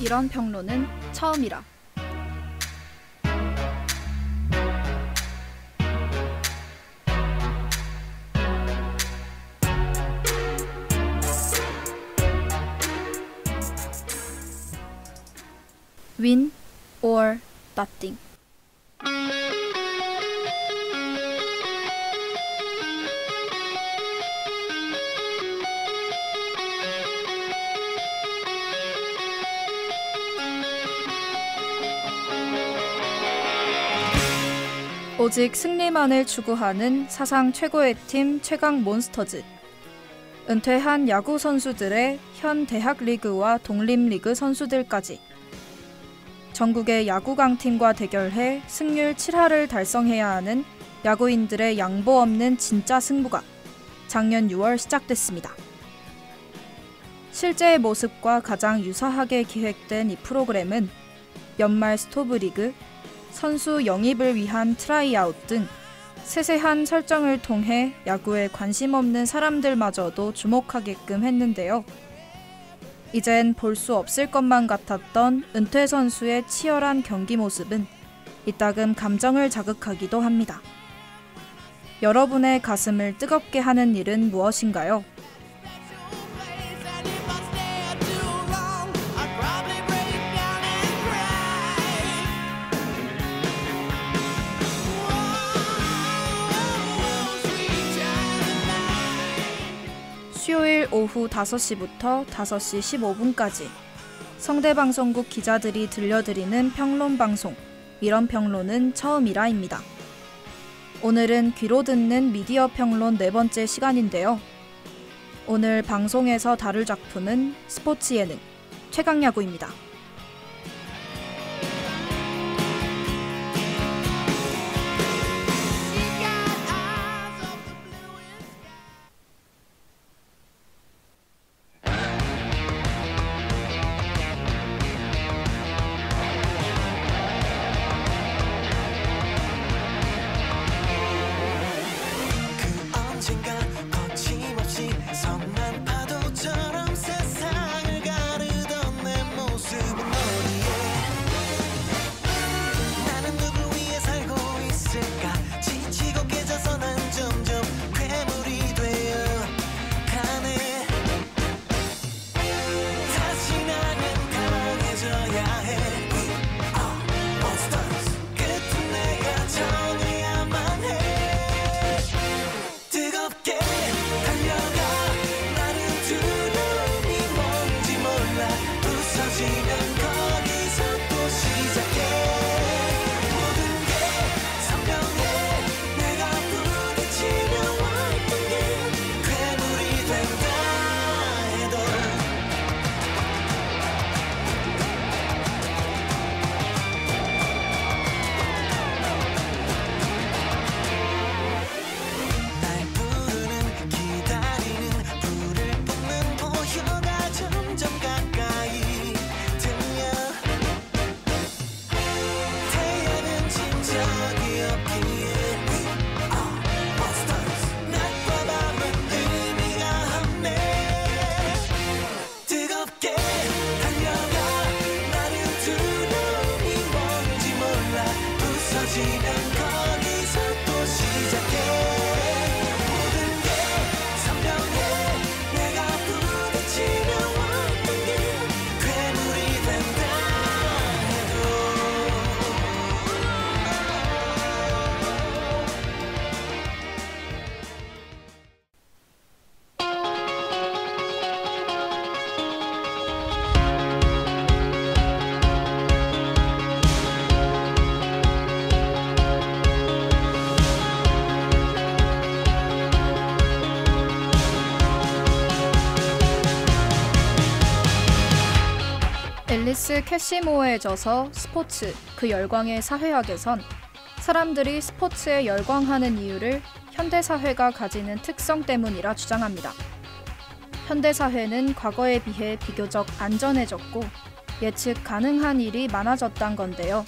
이런 평론은 처음이라. Win or nothing. 오직 승리만을 추구하는 사상 최고의 팀 최강 몬스터즈. 은퇴한 야구 선수들의 현 대학 리그와 독립리그 선수들까지 전국의 야구 강팀과 대결해 승률 7할을 달성해야 하는 야구인들의 양보 없는 진짜 승부가 작년 6월 시작됐습니다. 실제의 모습과 가장 유사하게 기획된 이 프로그램은 연말 스토브리그, 선수 영입을 위한 트라이아웃 등 세세한 설정을 통해 야구에 관심 없는 사람들마저도 주목하게끔 했는데요. 이젠 볼 수 없을 것만 같았던 은퇴 선수의 치열한 경기 모습은 이따금 감정을 자극하기도 합니다. 여러분의 가슴을 뜨겁게 하는 일은 무엇인가요? 수요일 오후 5시부터 5시 15분까지 성대방송국 기자들이 들려드리는 평론방송 이런 평론은 처음이라입니다. 오늘은 귀로 듣는 미디어 평론 4번째 시간인데요. 오늘 방송에서 다룰 작품은 스포츠 예능 최강야구입니다. 앨리스 캐시모어에 져서 스포츠, 그 열광의 사회학에선 사람들이 스포츠에 열광하는 이유를 현대사회가 가지는 특성 때문이라 주장합니다. 현대사회는 과거에 비해 비교적 안전해졌고 예측 가능한 일이 많아졌단 건데요.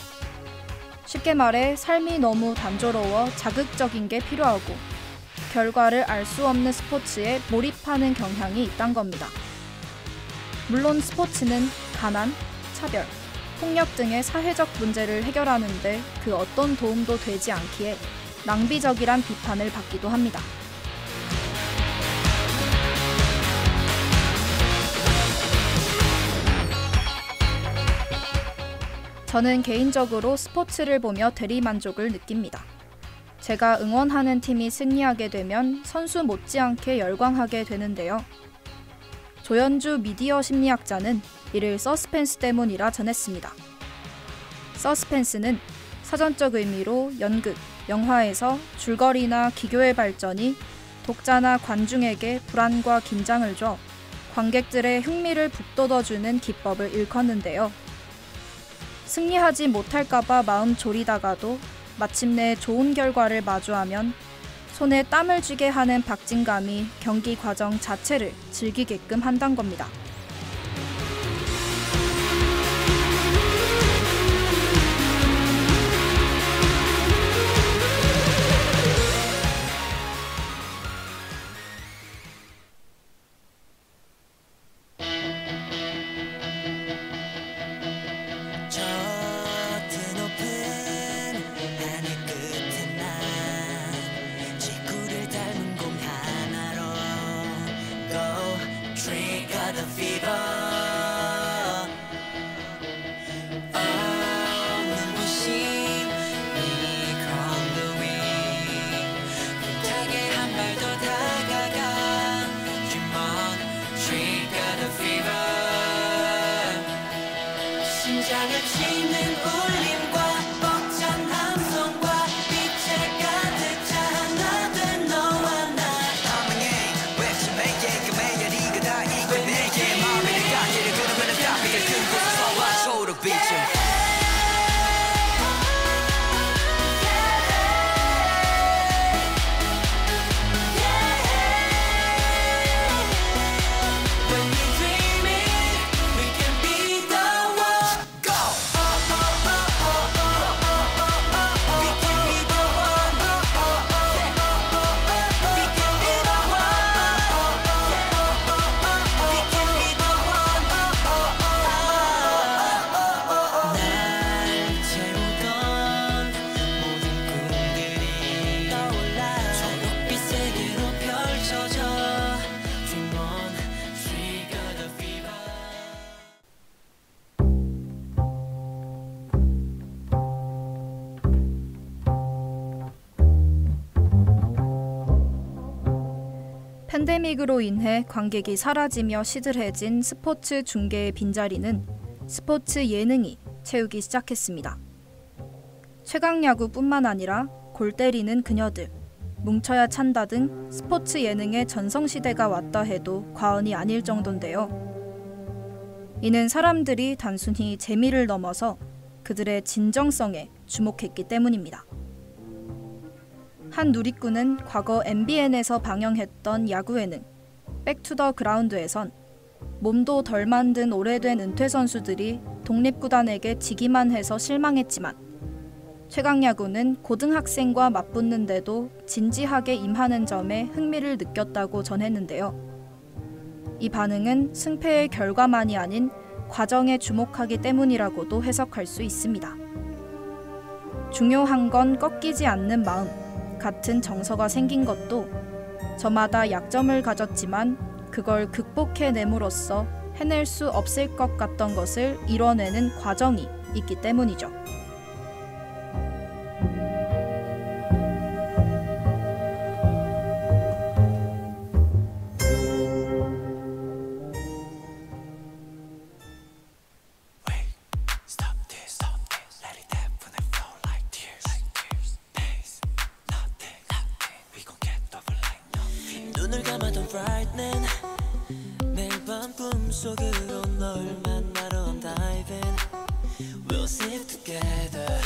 쉽게 말해 삶이 너무 단조로워 자극적인 게 필요하고 결과를 알 수 없는 스포츠에 몰입하는 경향이 있단 겁니다. 물론 스포츠는 가난, 차별, 폭력 등의 사회적 문제를 해결하는 데 그 어떤 도움도 되지 않기에 낭비적이란 비판을 받기도 합니다. 저는 개인적으로 스포츠를 보며 대리만족을 느낍니다. 제가 응원하는 팀이 승리하게 되면 선수 못지않게 열광하게 되는데요. 조현주 미디어 심리학자는 이를 서스펜스 때문이라 전했습니다. 서스펜스는 사전적 의미로 연극, 영화에서 줄거리나 기교의 발전이 독자나 관중에게 불안과 긴장을 줘 관객들의 흥미를 북돋워주는 기법을 일컫는데요. 승리하지 못할까봐 마음 졸이다가도 마침내 좋은 결과를 마주하면 손에 땀을 쥐게 하는 박진감이 경기 과정 자체를 즐기게끔 한단 겁니다. 심장을 치는 울림과 벅찬 함성과 빛에 가득 차 하나 된 너와 나 사망의 외침에게 그 매열이 그다 이끌 내게 마음의 가지를 그르면 답이를 큰 곳에서 와 초록 빛을 팬데믹으로 인해 관객이 사라지며 시들해진 스포츠 중계의 빈자리는 스포츠 예능이 채우기 시작했습니다. 최강야구뿐만 아니라 골 때리는 그녀들, 뭉쳐야 찬다 등 스포츠 예능의 전성시대가 왔다 해도 과언이 아닐 정도인데요. 이는 사람들이 단순히 재미를 넘어서 그들의 진정성에 주목했기 때문입니다. 한 누리꾼은 과거 MBN에서 방영했던 야구 예능 백투더 그라운드에선 몸도 덜 만든 오래된 은퇴 선수들이 독립구단에게 지기만 해서 실망했지만 최강야구는 고등학생과 맞붙는데도 진지하게 임하는 점에 흥미를 느꼈다고 전했는데요. 이 반응은 승패의 결과만이 아닌 과정에 주목하기 때문이라고도 해석할 수 있습니다. 중요한 건 꺾이지 않는 마음, 같은 정서가 생긴 것도 저마다 약점을 가졌지만 그걸 극복해냄으로써 해낼 수 없을 것 같던 것을 이뤄내는 과정이 있기 때문이죠. 눈을 감아도 brightening 매일 밤 꿈속으로 널 만나러 I'm diving We'll sleep together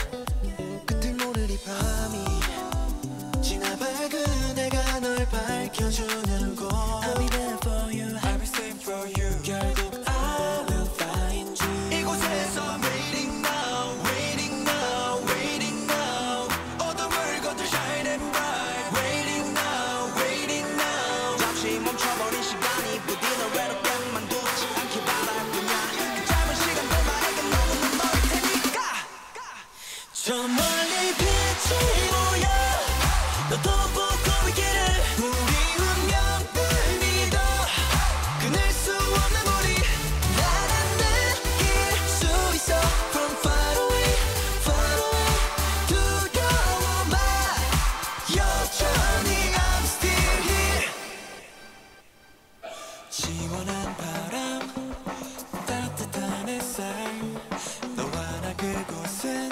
끝을 모를 이 밤이 지나 밝은 해가 널 밝혀주는 곳 I'll be there for you I'll be safe for you 결국 I will find you 이곳에서 waiting now waiting now waiting now 어둠을 거들 shine and bright waiting now waiting now 잠시 멈춰버린 시간이 부디 널 외롭게 만두지 않길 바랄 뿐이야 그 짧은 시간들만에게 시원한 바람 따뜻한 햇살 너와 나 그곳은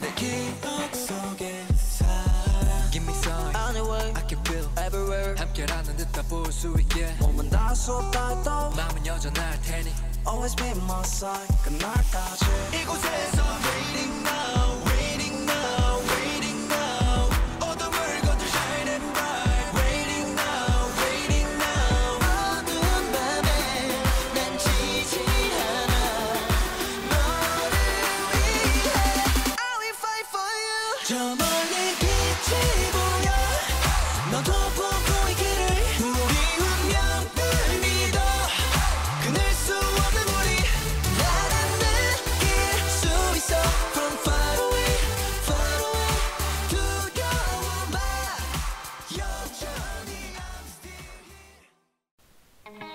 내 기억 속에 살아 Give me sign anyway I can feel everywhere 함께라는 듯 다 볼 수 있게 몸은 닿을 수 없다 해도 마음은 여전히 할 테니 Always be my side 그날까지 이곳에서 waiting now waiting now waiting now 어둠을 거쳐 shining bright waiting now waiting now 어두운 밤에 난 지지 않아 너를 위해 I will fight for you 저 멀리 빛이 보여 너도 보고 있기를 우리 운명을 믿어 끊을 수 없는 우리 나는 느낄 수 있어 From far away 두려워 마 여전히 I'm still here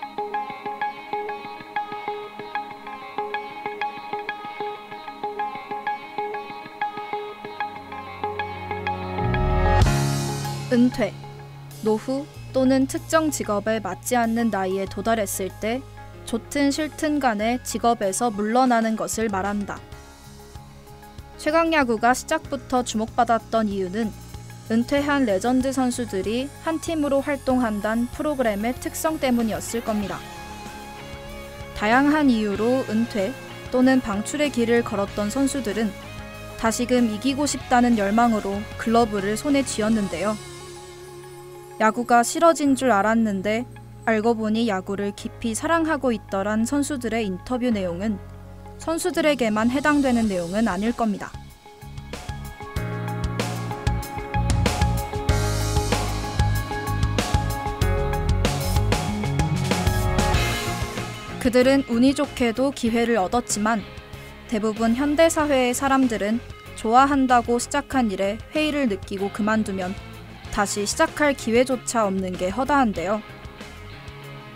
은퇴, 노후 또는 특정 직업에 맞지 않는 나이에 도달했을 때 좋든 싫든 간에 직업에서 물러나는 것을 말한다. 최강야구가 시작부터 주목받았던 이유는 은퇴한 레전드 선수들이 한 팀으로 활동한다는 프로그램의 특성 때문이었을 겁니다. 다양한 이유로 은퇴 또는 방출의 길을 걸었던 선수들은 다시금 이기고 싶다는 열망으로 글러브를 손에 쥐었는데요. 야구가 싫어진 줄 알았는데 알고 보니 야구를 깊이 사랑하고 있더란 선수들의 인터뷰 내용은 선수들에게만 해당되는 내용은 아닐 겁니다. 그들은 운이 좋게도 기회를 얻었지만 대부분 현대사회의 사람들은 좋아한다고 시작한 일에 회의를 느끼고 그만두면 다시 시작할 기회조차 없는 게 허다한데요.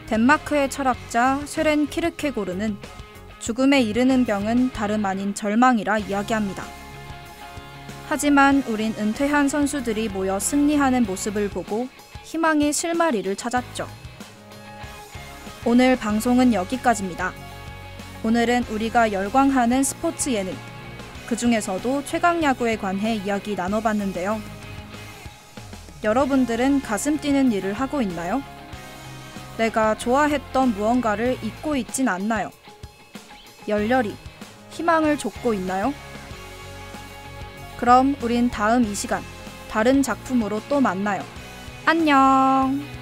덴마크의 철학자 쇠렌 키르케고르는 죽음에 이르는 병은 다름 아닌 절망이라 이야기합니다. 하지만 우린 은퇴한 선수들이 모여 승리하는 모습을 보고 희망의 실마리를 찾았죠. 오늘 방송은 여기까지입니다. 오늘은 우리가 열광하는 스포츠 예능, 그 중에서도 최강야구에 관해 이야기 나눠봤는데요. 여러분들은 가슴 뛰는 일을 하고 있나요? 내가 좋아했던 무언가를 잊고 있진 않나요? 열렬히 희망을 좇고 있나요? 그럼 우린 다음 이 시간 다른 작품으로 또 만나요. 안녕!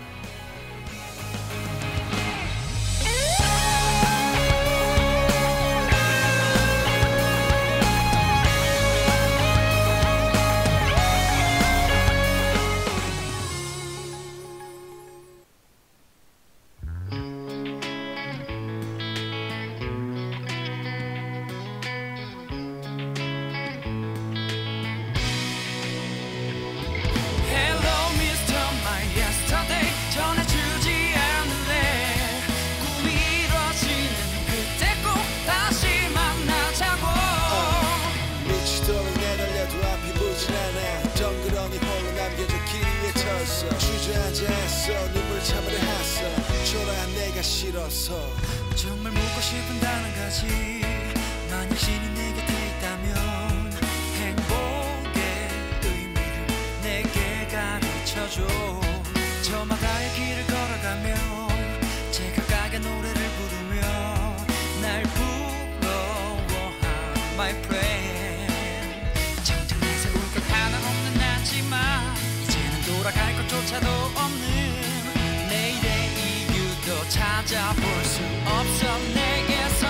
눈물 참으려 했어 초라한 내가 싫어서 정말 묻고 싶은 단어 가지 만약 신이 내 곁에 있다면 행복의 의미를 내게 가르쳐줘 저마다의 길을 걸어가며 제각각의 노래를 부르며 날 부러워한 my friend 정작 내 세울 것 하나 없는 나지만 이제는 돌아갈 것조차도 없는 내일의 이유도 찾아볼 수 없어 내게선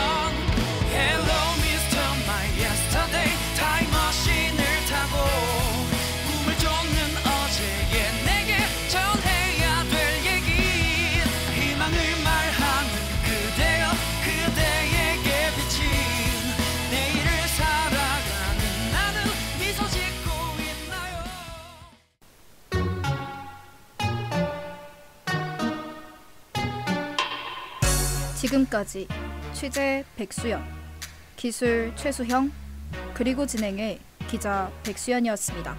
Hello Mr. My Yesterday 타임머신을 타고 꿈을 쫓는 어제의 내게 전해야 될 얘기 희망을 말하는 그대여 그대에게 비친 내일을 살아가는 나는 미소 짓고 있나요 지금까지 취재 백수연, 기술 최수형, 그리고 진행의 기자 백수연이었습니다.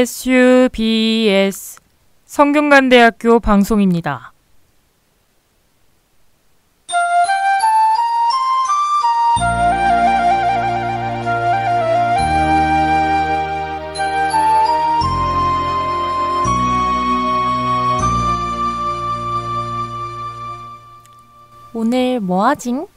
SUBS 성균관대학교 방송입니다. 오늘 뭐하징?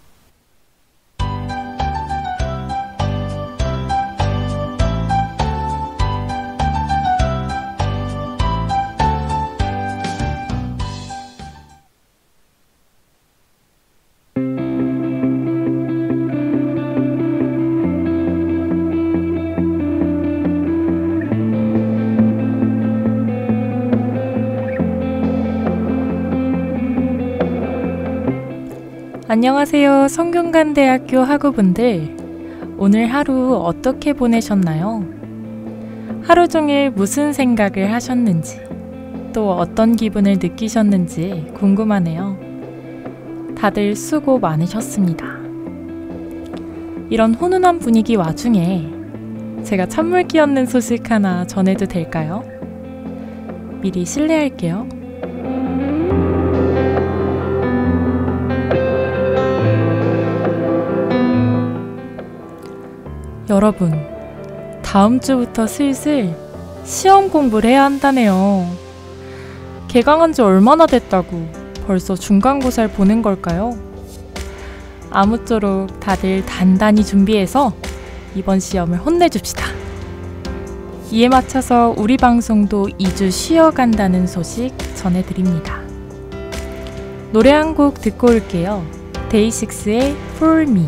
안녕하세요. 성균관대학교 학우분들. 오늘 하루 어떻게 보내셨나요? 하루 종일 무슨 생각을 하셨는지, 또 어떤 기분을 느끼셨는지 궁금하네요. 다들 수고 많으셨습니다. 이런 훈훈한 분위기 와중에 제가 찬물 끼얹는 소식 하나 전해도 될까요? 미리 실례할게요. 여러분, 다음 주부터 슬슬 시험 공부를 해야 한다네요. 개강한 지 얼마나 됐다고 벌써 중간고사를 보는 걸까요? 아무쪼록 다들 단단히 준비해서 이번 시험을 혼내줍시다. 이에 맞춰서 우리 방송도 2주 쉬어간다는 소식 전해드립니다. 노래 한 곡 듣고 올게요. 데이식스의 For Me.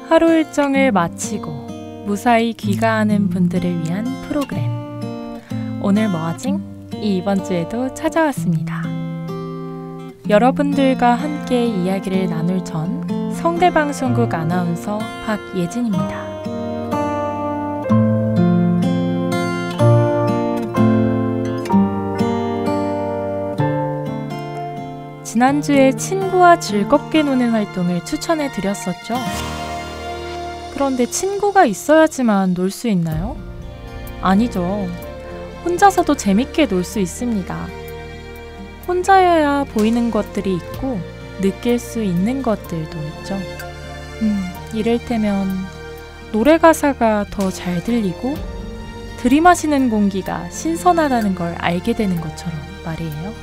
하루 일정을 마치고 무사히 귀가하는 분들을 위한 프로그램. 오늘 뭐하징? 이번 주에도 찾아왔습니다. 여러분들과 함께 이야기를 나눌 전 성대방송국 아나운서 박예진입니다. 지난주에 친구와 즐겁게 노는 활동을 추천해 드렸었죠. 그런데 친구가 있어야지만 놀 수 있나요? 아니죠. 혼자서도 재밌게 놀 수 있습니다. 혼자여야 보이는 것들이 있고 느낄 수 있는 것들도 있죠. 이를테면 노래 가사가 더 잘 들리고 들이마시는 공기가 신선하다는 걸 알게 되는 것처럼 말이에요.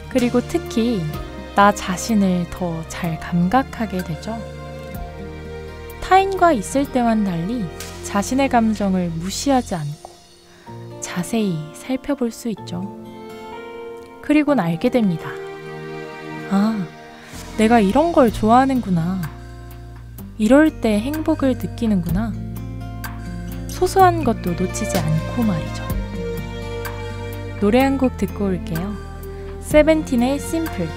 그리고 특히 나 자신을 더 잘 감각하게 되죠. 타인과 있을 때와는 달리 자신의 감정을 무시하지 않고 자세히 살펴볼 수 있죠. 그리곤 알게 됩니다. 아, 내가 이런 걸 좋아하는구나. 이럴 때 행복을 느끼는구나. 소소한 것도 놓치지 않고 말이죠. 노래 한 곡 듣고 올게요. 세븐틴의 심플.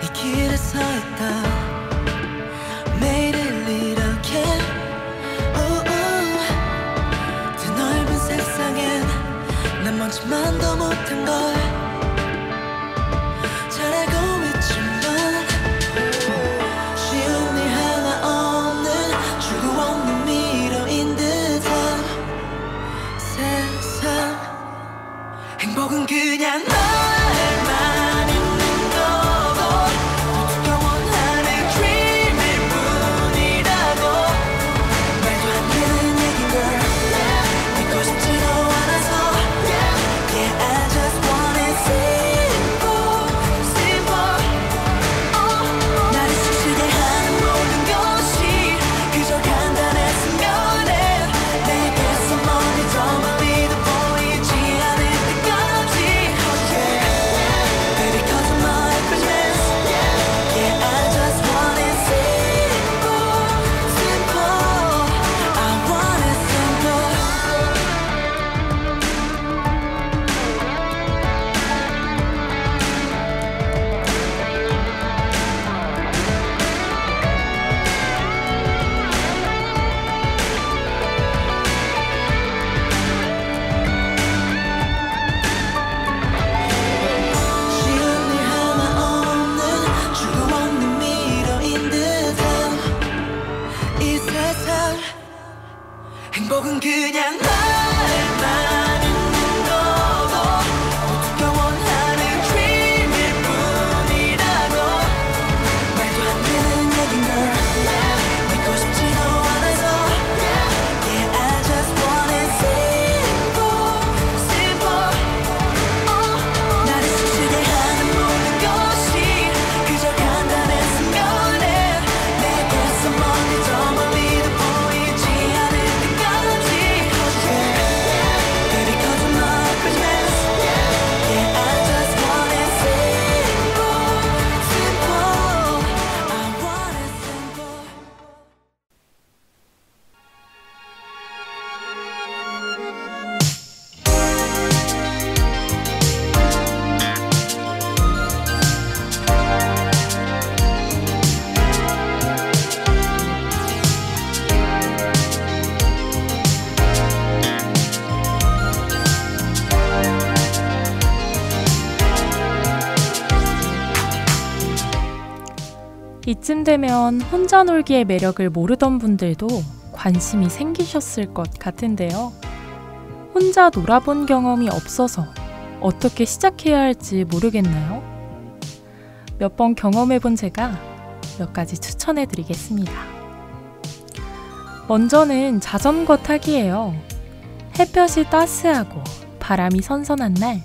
이 길에 서 있다. 매일을 이렇게 드넓은 세상엔 난 먼지만도 못한 걸 잘 알고 있지만 쉬운 일 하나 없는 출구 없는 미로인 듯한 세상. 행복은 그냥 너만 있는 거고 모두가 원하는 dream일 뿐이라고. 말도 안 되는 얘긴 걸 믿고 싶지도 않아서 Yeah, I just want it simple, simple. 나를 숨쉬게 하는 모든 것이 그저 간단했으면 해. 내게서 멀리 멀리도 보이지 않을 때까지. Baby, cause of my happiness. Yeah, I just want it simple, simple. I want it simple. 쉬운 일 하나 없는 출구 없는 미로인 듯한 이 세상. 행복은 그냥 너만 있는 거고 모두가 원하는 dream일 뿐이라고. 말도 안 되는 얘긴 걸 믿고 싶지도 않아서 Yeah, I just want it simple, simple. 나를 숨쉬게 하는 모든 것이 그저 간단했으면 해. 내게서 멀리도 보이지 않을 때까지. Baby, cause of my happiness. Yeah, I just want it simple, simple. I want it simple. 이쯤 되면 혼자 놀기의 매력을 모르던 분들도 관심이 생기셨을 것 같은데요. 혼자 놀아본 경험이 없어서 어떻게 시작해야 할지 모르겠나요? 몇 번 경험해본 제가 몇 가지 추천해드리겠습니다. 먼저는 자전거 타기예요. 햇볕이 따스하고 바람이 선선한 날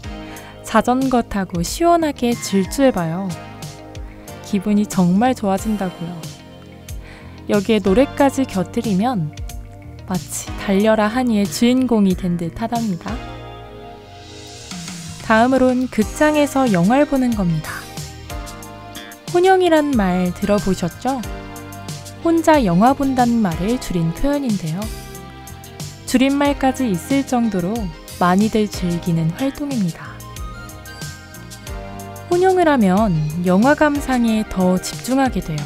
자전거 타고 시원하게 질주해봐요. 기분이 정말 좋아진다고요. 여기에 노래까지 곁들이면 마치 달려라 하니의 주인공이 된 듯 하답니다. 다음으론 극장에서 영화를 보는 겁니다. 혼영이란 말 들어보셨죠? 혼자 영화 본다는 말을 줄인 표현인데요. 줄임말까지 있을 정도로 많이들 즐기는 활동입니다. 혼영을 하면 영화 감상에 더 집중하게 돼요.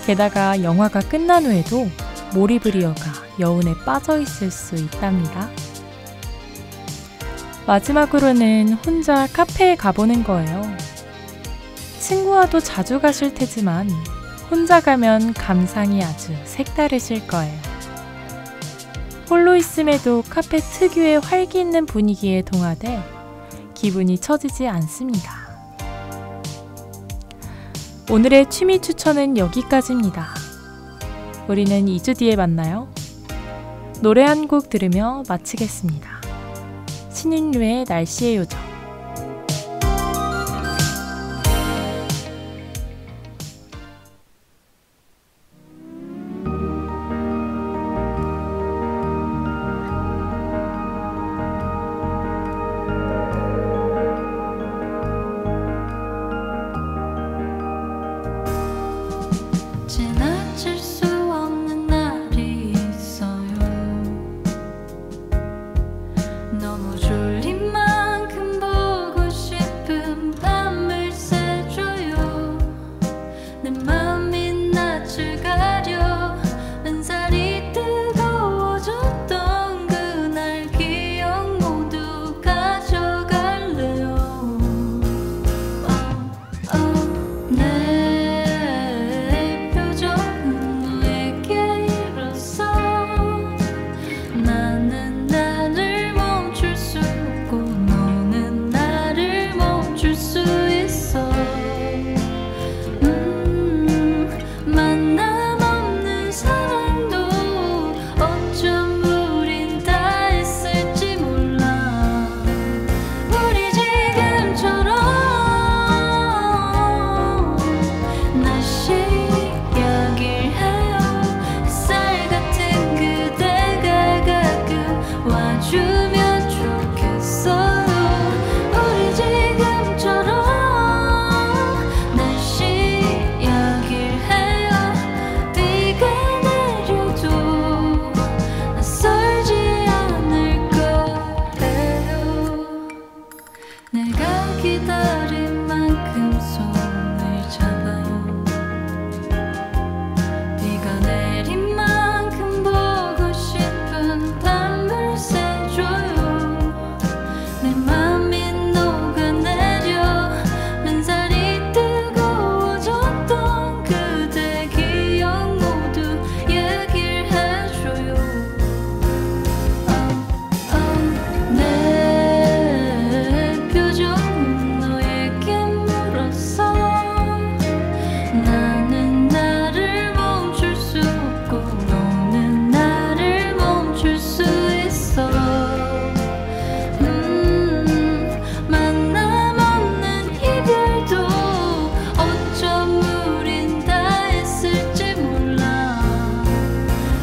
게다가 영화가 끝난 후에도 몰입을 이어가 여운에 빠져 있을 수 있답니다. 마지막으로는 혼자 카페에 가보는 거예요. 친구와도 자주 가실 테지만 혼자 가면 감상이 아주 색다르실 거예요. 홀로 있음에도 카페 특유의 활기 있는 분위기에 동화돼 기분이 처지지 않습니다. 오늘의 취미 추천은 여기까지입니다. 우리는 2주 뒤에 만나요. 노래 한 곡 들으며 마치겠습니다. 신인류의 날씨의 요정. 지나칠 수 없는 날이 있어요. 너무 졸린 만큼 보고 싶은 밤을 새줘요. 내 맘이 낯을 가려 은살이 뜨거워졌던 그날 기억 모두 가져갈래요. 내 표정은 너에게 일었어. 나는 나를 멈출 수 없고 너는 나를 멈출 수 있어. 만남 없는 사랑도 어쩜 우린 다 했을지 몰라. 우리 지금처럼 다시 이야기해요. 햇살 같은 그대가 가끔 와주면 좋겠어요. 우리 지금처럼 다시 이야기해요. 비가 내려도 낯설지 않을 거예요. 내가 기다린 만큼 손을 잡아요. 비가 내린 만큼 보고 싶은 밤을 새줘요. 내 맘이 녹아내려 은살이 뜨거워졌던 그대 기억 모두 얘기를 해줘요. 내 표정은 너에게 물었어. 나는 나를 멈출 수 없고 너는 나를 멈출 수 있어. 만남 없는 이별도 어쩜 우린 다 했을지 몰라.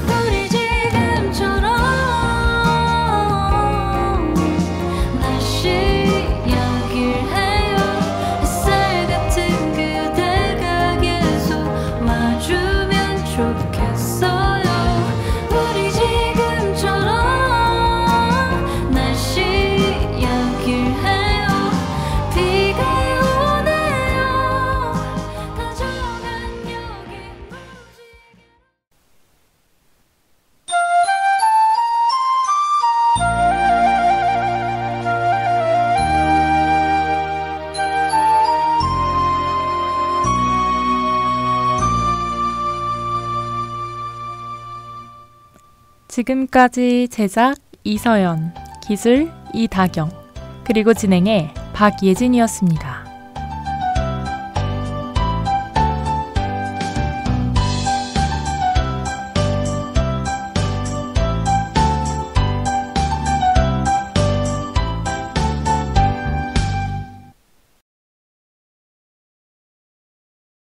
우리 지금처럼 다시 이야기해요. 햇살 같은 그대가 계속 와주면 좋겠어요. 우리 지금처럼 다시 이야기해요. 비가 오네요. 다져간 여기 지금까지 제작 이서연, 기술 이다경, 그리고 진행의 박예진이었습니다.